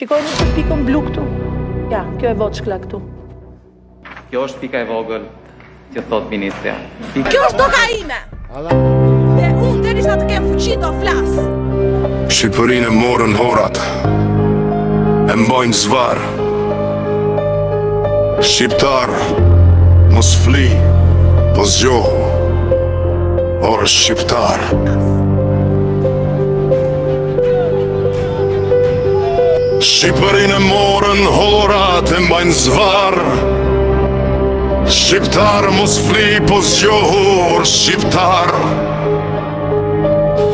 Shikojmë këtë pikën blu këtu. Ja, kjo e voçkla këtu. Kjo është pika e vogël që thot ministrja. Kjo është toka ime. Dhe unë derisa të kem fuqi do flas. Shqipërinë e morën horat, e mbojnë zvar. Shqiptar, mos fli, po zgjohu. Orë shqiptar. Shqipërinë e morën horat, e mbajnë zvar. Shqiptar, mos fli, po zgjohu. Orë shqiptar.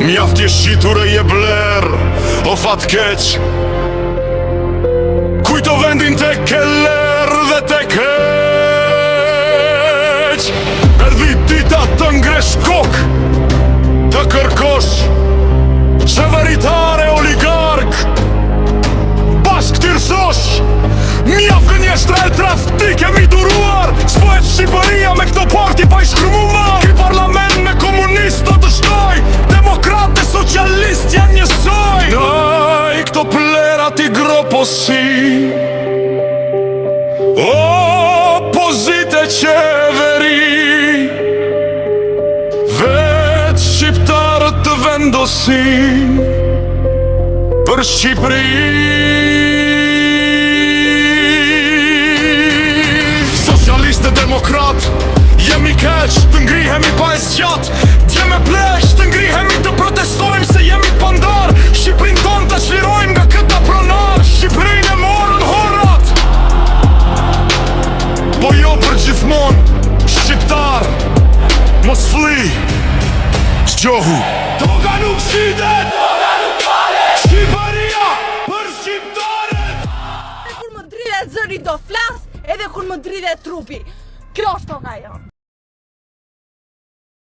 Mjaft je shitur e je bler, o fat keq. Kujto vendin te ke ler dhe te keq. Erdhi dita të ngresh kok, të kërkosh qeveritare oligark. Bashk t'irësosh, mjaft gënjeshtra e traftik e mi duruar. S'pohet Shqipëria me këto parti pa i shkrumuar. Ki parlament me komunista të shtoj, demokrat dhe socialist janë njësoj. Daj këto plerat i groposi, opozite qeveri. Vetë shqiptarët të vendosin për Shqipëri. Socialist e demokrat, jemi keq, të ngrihemi pa e zgjat. T'jeme plesh, të ngrihemi të protestojmë se jemi pandar. Shqiprin ton të qlirojmë nga këta pronar. Shqiprin e morën horat, po jo për gjithmon. Shqiptar, mos fli, zgjohu. Toka nuk shitet, toka nuk falet. Shqipëria për shqiptarët. Edhe kur më dridhet zëri do flas, edhe kur më dridhet trupi. Kjo është toka jonë.